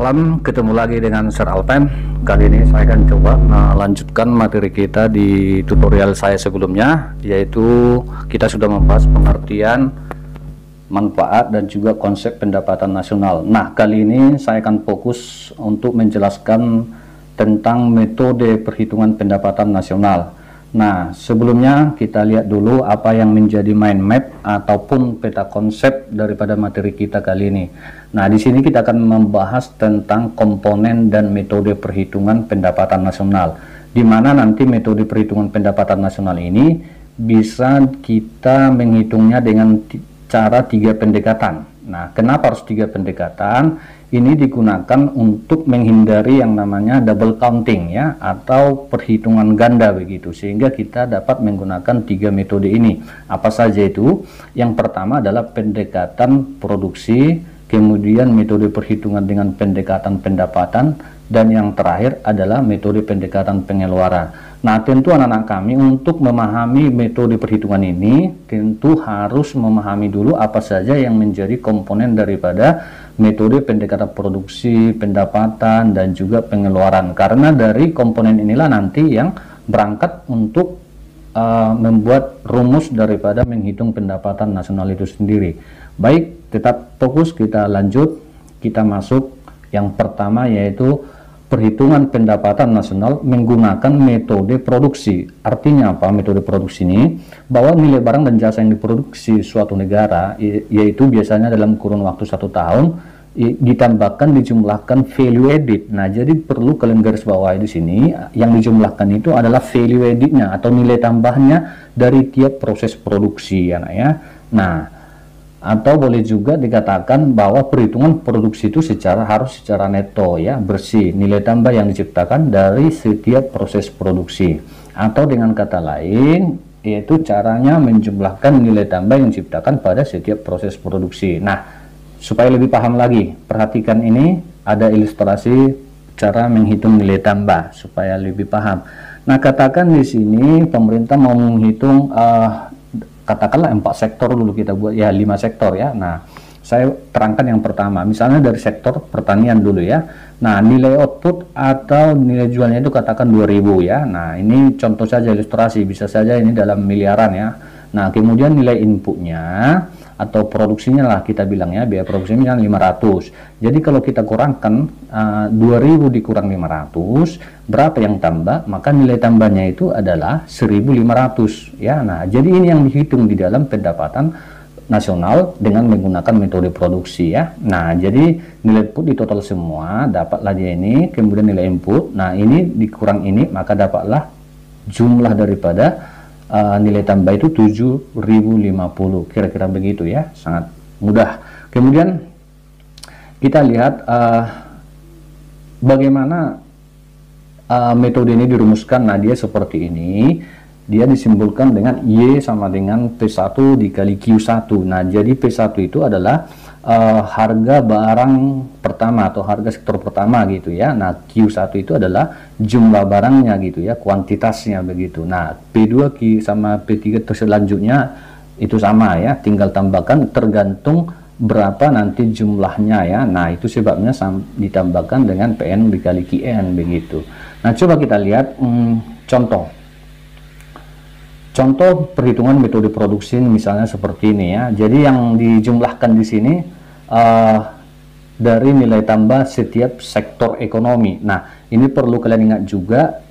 Salam, ketemu lagi dengan Sir Alpen. Kali ini saya akan coba melanjutkan materi kita di tutorial saya sebelumnya, yaitu kita sudah membahas pengertian, manfaat, dan juga konsep pendapatan nasional. Nah, kali ini saya akan fokus untuk menjelaskan tentang metode perhitungan pendapatan nasional. Nah, sebelumnya kita lihat dulu apa yang menjadi mind map ataupun peta konsep daripada materi kita kali ini. Nah, di sini kita akan membahas tentang komponen dan metode perhitungan pendapatan nasional, di mana nanti metode perhitungan pendapatan nasional ini bisa kita menghitungnya dengan cara 3 pendekatan. Nah, kenapa harus 3 pendekatan? Ini digunakan untuk menghindari yang namanya double counting ya, atau perhitungan ganda begitu, sehingga kita dapat menggunakan 3 metode ini. Apa saja itu? Yang pertama adalah pendekatan produksi, kemudian metode perhitungan dengan pendekatan pendapatan, dan yang terakhir adalah metode pendekatan pengeluaran. Nah, tentu anak-anak kami untuk memahami metode perhitungan ini tentu harus memahami dulu apa saja yang menjadi komponen daripada metode pendekatan produksi, pendapatan, dan juga pengeluaran. Karena dari komponen inilah nanti yang berangkat untuk membuat rumus daripada menghitung pendapatan nasional itu sendiri. Baik, tetap fokus, kita lanjut. Kita masuk yang pertama, yaitu perhitungan pendapatan nasional menggunakan metode produksi. Artinya apa metode produksi ini? Bahwa nilai barang dan jasa yang diproduksi suatu negara, yaitu biasanya dalam kurun waktu 1 tahun, ditambahkan, dijumlahkan value added. Nah, jadi perlu kalian garis bawahi di sini, yang dijumlahkan itu adalah value added-nya atau nilai tambahnya dari tiap proses produksi ya, ya. Nah, atau boleh juga dikatakan bahwa perhitungan produksi itu harus secara neto ya, bersih, nilai tambah yang diciptakan dari setiap proses produksi. Atau dengan kata lain, yaitu caranya menjumlahkan nilai tambah yang diciptakan pada setiap proses produksi. Nah, supaya lebih paham lagi, perhatikan ini ada ilustrasi cara menghitung nilai tambah supaya lebih paham. Nah, katakan di sini pemerintah mau menghitung katakanlah 4 sektor dulu kita buat ya, 5 sektor ya. Nah, saya terangkan yang pertama, misalnya dari sektor pertanian dulu ya. Nah, nilai output atau nilai jualnya itu katakan 2000 ya. Nah, ini contoh saja ilustrasi, bisa saja ini dalam miliaran ya. Nah, kemudian nilai inputnya atau produksinya lah kita bilang ya, biaya produksinya 500. Jadi kalau kita kurangkan 2000 dikurang 500, berapa yang tambah? Maka nilai tambahnya itu adalah 1500 ya. Nah, jadi ini yang dihitung di dalam pendapatan nasional dengan menggunakan metode produksi ya. Nah, jadi nilai input di total semua dapatlah dia ini, kemudian nilai input. Nah, ini dikurang ini, maka dapatlah jumlah daripada nilai tambah itu 7050, kira-kira begitu ya, sangat mudah. Kemudian kita lihat bagaimana metode ini dirumuskan. Nah, dia seperti ini, dia disimbolkan dengan Y sama dengan P1 dikali Q1. Nah, jadi P1 itu adalah harga barang pertama atau harga sektor pertama gitu ya. Nah, Q1 itu adalah jumlah barangnya gitu ya, kuantitasnya begitu. Nah, P2 sama P3 selanjutnya itu sama ya, tinggal tambahkan tergantung berapa nanti jumlahnya ya. Nah, itu sebabnya ditambahkan dengan PN dikali QN begitu. Nah, coba kita lihat contoh perhitungan metode produksi misalnya seperti ini ya. Jadi yang dijumlahkan di sini dari nilai tambah setiap sektor ekonomi. Nah, ini perlu kalian ingat juga,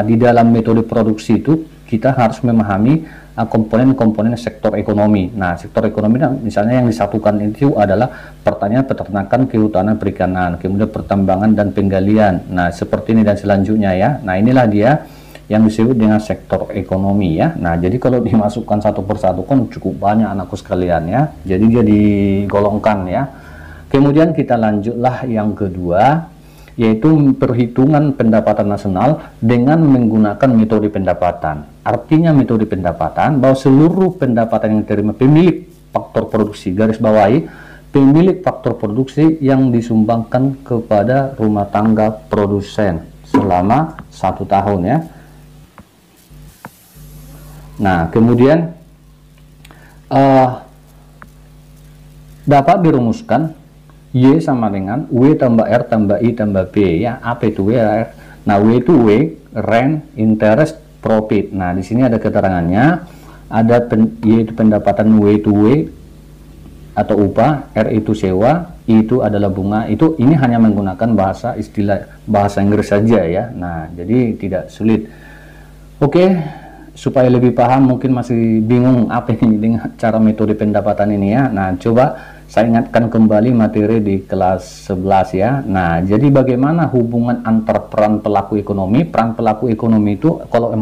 di dalam metode produksi itu kita harus memahami komponen-komponen sektor ekonomi. Nah, sektor ekonomi misalnya yang disatukan itu adalah pertanian, peternakan, kehutanan, perikanan, kemudian pertambangan dan penggalian. Nah, seperti ini dan selanjutnya ya. Nah, inilah dia yang disebut dengan sektor ekonomi ya. Nah, jadi kalau dimasukkan satu persatu kan cukup banyak anakku sekalian ya. Jadi dia digolongkan ya. Kemudian kita lanjutlah yang kedua, yaitu perhitungan pendapatan nasional dengan menggunakan metode pendapatan. Artinya metode pendapatan bahwa seluruh pendapatan yang diterima pemilik faktor produksi, garis bawahi, pemilik faktor produksi yang disumbangkan kepada rumah tangga produsen selama 1 tahun ya. Nah, kemudian dapat dirumuskan Y sama dengan W tambah R tambah I tambah B ya. Apa itu W R? Nah, W itu W, rent, interest, profit. Nah, di sini ada keterangannya. Ada Y itu pendapatan, W itu W atau upah, R itu sewa, I itu adalah bunga. Ini hanya menggunakan bahasa Inggris saja ya. Nah, jadi tidak sulit. Oke, supaya lebih paham, mungkin masih bingung apa ini dengan cara metode pendapatan ini ya. Nah, coba saya ingatkan kembali materi di kelas 11 ya. Nah, jadi bagaimana hubungan antar peran pelaku ekonomi? Peran pelaku ekonomi itu kalau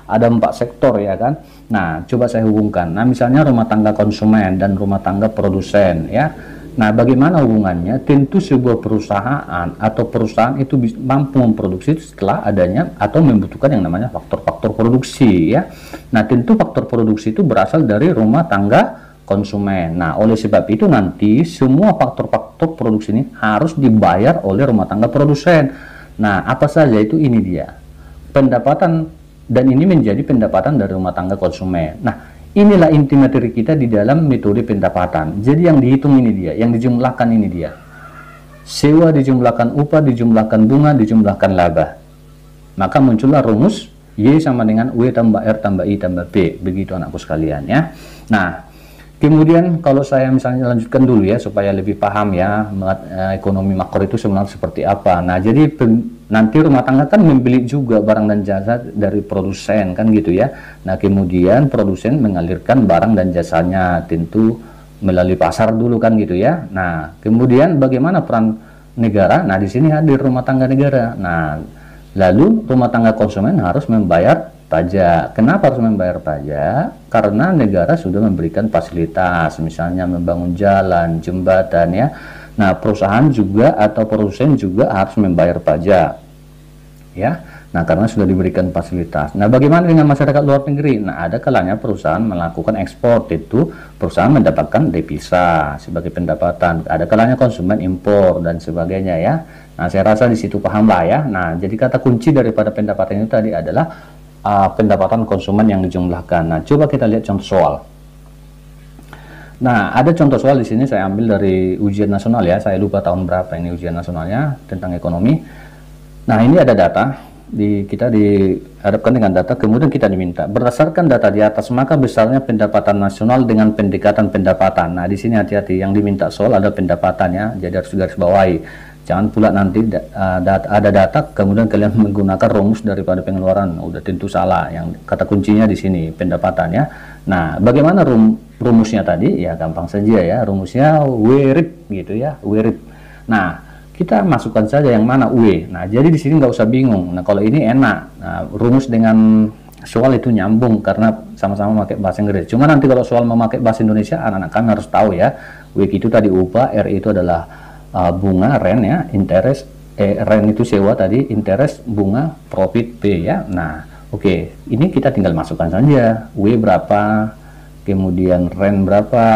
ada 4 sektor ya kan. Nah, coba saya hubungkan. Nah, misalnya rumah tangga konsumen dan rumah tangga produsen ya. Nah, bagaimana hubungannya? Tentu sebuah perusahaan atau perusahaan itu mampu memproduksi setelah adanya atau membutuhkan yang namanya faktor-faktor produksi ya. Nah, tentu faktor produksi itu berasal dari rumah tangga konsumen. Nah, oleh sebab itu nanti semua faktor-faktor produksi ini harus dibayar oleh rumah tangga produsen. Nah, apa saja itu? Ini dia pendapatan, dan ini menjadi pendapatan dari rumah tangga konsumen. Nah, inilah inti materi kita di dalam metode pendapatan. Jadi yang dihitung ini dia, yang dijumlahkan ini dia. Sewa dijumlahkan upah, dijumlahkan bunga, dijumlahkan laba. Maka muncullah rumus Y sama dengan W tambah R tambah I tambah B. Begitu anakku sekalian ya. Nah, kemudian kalau saya misalnya lanjutkan dulu ya supaya lebih paham ya ekonomi makro itu sebenarnya seperti apa. Nah, jadi nanti rumah tangga kan membeli juga barang dan jasa dari produsen kan gitu ya. Nah, kemudian produsen mengalirkan barang dan jasanya tentu melalui pasar dulu kan gitu ya. Nah, kemudian bagaimana peran negara? Nah, di sini hadir rumah tangga negara. Nah, lalu rumah tangga konsumen harus membayar pajak. Kenapa harus membayar pajak? Karena negara sudah memberikan fasilitas, misalnya membangun jalan, jembatan ya. Nah, perusahaan juga atau produsen juga harus membayar pajak ya. Nah, karena sudah diberikan fasilitas. Nah, bagaimana dengan masyarakat luar negeri? Nah, ada kalanya perusahaan melakukan ekspor, itu perusahaan mendapatkan devisa sebagai pendapatan. Ada kalanya konsumen impor dan sebagainya ya. Nah, saya rasa di situ paham lah ya. Nah, jadi kata kunci daripada pendapatan itu tadi adalah pendapatan konsumen yang dijumlahkan. Nah, coba kita lihat contoh soal. Nah, ada contoh soal di sini saya ambil dari ujian nasional ya. Saya lupa tahun berapa ini ujian nasionalnya tentang ekonomi. Nah, ini ada data. Kita dihadapkan dengan data, kemudian kita diminta berdasarkan data di atas maka besarnya pendapatan nasional dengan pendekatan pendapatan. Nah, di sini hati-hati, yang diminta soal ada pendapatan ya, jadi harus garis bawahi. Jangan pula nanti ada data kemudian kalian menggunakan rumus daripada pengeluaran, udah tentu salah. Yang kata kuncinya di sini pendapatan ya. Nah, bagaimana rumusnya tadi? Ya gampang saja ya, rumusnya WRIP gitu ya, WRIP. Nah, kita masukkan saja yang mana W. Nah, jadi di sini nggak usah bingung. Nah, kalau ini enak. Nah, rumus dengan soal itu nyambung karena sama-sama pakai bahasa Inggris. Cuma nanti kalau soal memakai bahasa Indonesia, anak-anak kami harus tahu ya. W itu tadi upah, R itu adalah bunga, rent ya, interest, rent itu sewa tadi, interest, bunga, profit, B ya. Nah, oke, ini kita tinggal masukkan saja. W berapa, kemudian rent berapa,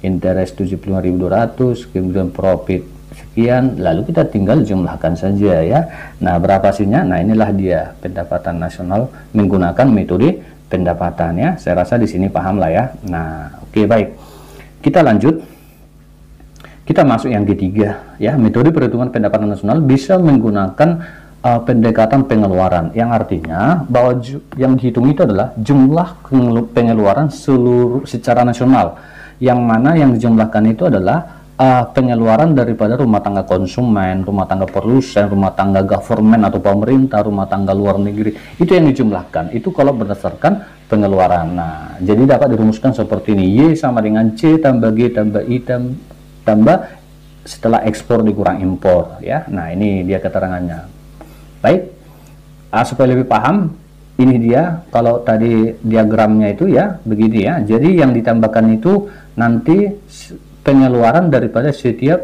interest 75.200, kemudian profit sekian, lalu kita tinggal jumlahkan saja ya. Nah, berapa hasilnya? Nah, inilah dia pendapatan nasional menggunakan metode pendapatan ya. Saya rasa di sini paham lah ya. Nah, oke, baik. Kita lanjut. Kita masuk yang ketiga ya. Metode perhitungan pendapatan nasional bisa menggunakan pendekatan pengeluaran, yang artinya bahwa yang dihitung itu adalah jumlah pengeluaran seluruh secara nasional, yang mana yang dijumlahkan itu adalah pengeluaran daripada rumah tangga konsumen, rumah tangga produsen, rumah tangga government atau pemerintah, rumah tangga luar negeri. Itu yang dijumlahkan. Itu kalau berdasarkan pengeluaran. Nah, jadi dapat dirumuskan seperti ini. Y sama dengan C tambah G tambah I tambah setelah ekspor dikurang impor ya. Nah, ini dia keterangannya. Baik. Supaya lebih paham, ini dia kalau tadi diagramnya itu ya, begini ya. Jadi yang ditambahkan itu nanti pengeluaran daripada setiap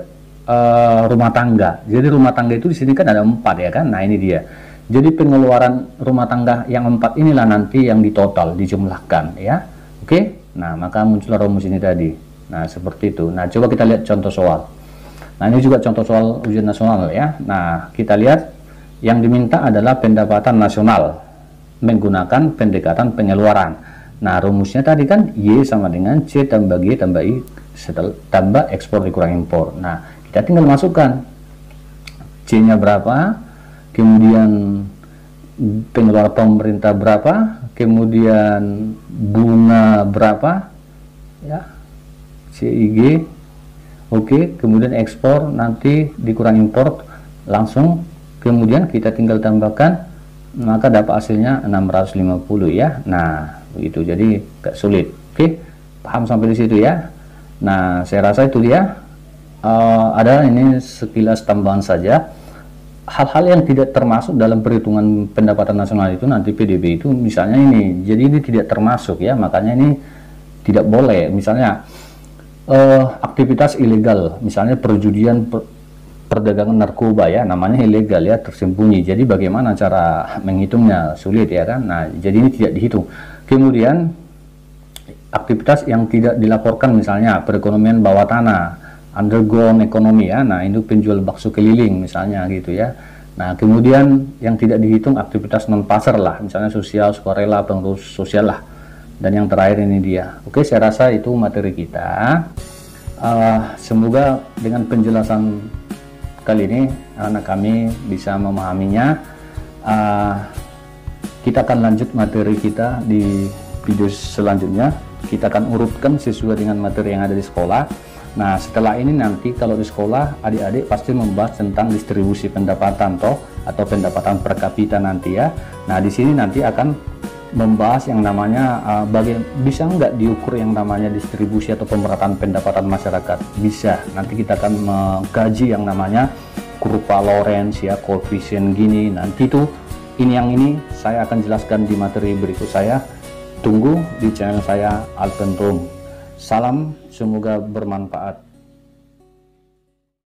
rumah tangga. Jadi rumah tangga itu di sini kan ada 4 ya kan. Nah, ini dia. Jadi pengeluaran rumah tangga yang 4 inilah nanti yang ditotal, dijumlahkan ya. Oke. Nah, maka muncullah rumus ini tadi. Nah, seperti itu. Nah, coba kita lihat contoh soal. Nah, ini juga contoh soal ujian nasional ya. Nah, kita lihat yang diminta adalah pendapatan nasional menggunakan pendekatan pengeluaran. Nah, rumusnya tadi kan Y sama dengan C tambah G tambah I tambah ekspor dikurang impor. Nah, kita kita tinggal masukkan C-nya berapa, kemudian pengeluaran pemerintah berapa, kemudian bunga berapa, ya, CIG, oke, kemudian ekspor nanti dikurang import langsung, kemudian kita tinggal tambahkan, maka dapat hasilnya 650 ya. Nah, begitu, jadi gak sulit. Oke, paham sampai di situ ya. Nah, saya rasa itu dia. Ada ini sekilas tambahan saja. Hal-hal yang tidak termasuk dalam perhitungan pendapatan nasional itu nanti PDB itu misalnya ini, jadi ini tidak termasuk ya, makanya ini tidak boleh. Misalnya aktivitas ilegal, misalnya perjudian, perdagangan narkoba ya, namanya ilegal ya, tersembunyi. Jadi bagaimana cara menghitungnya, sulit ya kan. Nah, jadi ini tidak dihitung. Kemudian aktivitas yang tidak dilaporkan, misalnya perekonomian bawah tanah, underground ekonomi ya, nah itu penjual bakso keliling misalnya gitu ya. Nah, kemudian yang tidak dihitung aktivitas non pasar lah, misalnya sosial, sukarela, pengurus sosial lah. Dan yang terakhir ini dia. Oke, saya rasa itu materi kita. Semoga dengan penjelasan kali ini anak kami bisa memahaminya. Kita akan lanjut materi kita di video selanjutnya. Kita akan urutkan sesuai dengan materi yang ada di sekolah. Nah, setelah ini nanti kalau di sekolah adik-adik pasti membahas tentang distribusi pendapatan atau pendapatan per kapita nanti ya. Nah, di sini nanti akan membahas yang namanya bisa nggak diukur yang namanya distribusi atau pemerataan pendapatan masyarakat. Bisa. Nanti kita akan mengkaji yang namanya kurva Lorenz ya, koefisien gini. Nanti tuh ini saya akan jelaskan di materi berikut saya. Tunggu di channel saya Alpen Room. Salam, semoga bermanfaat.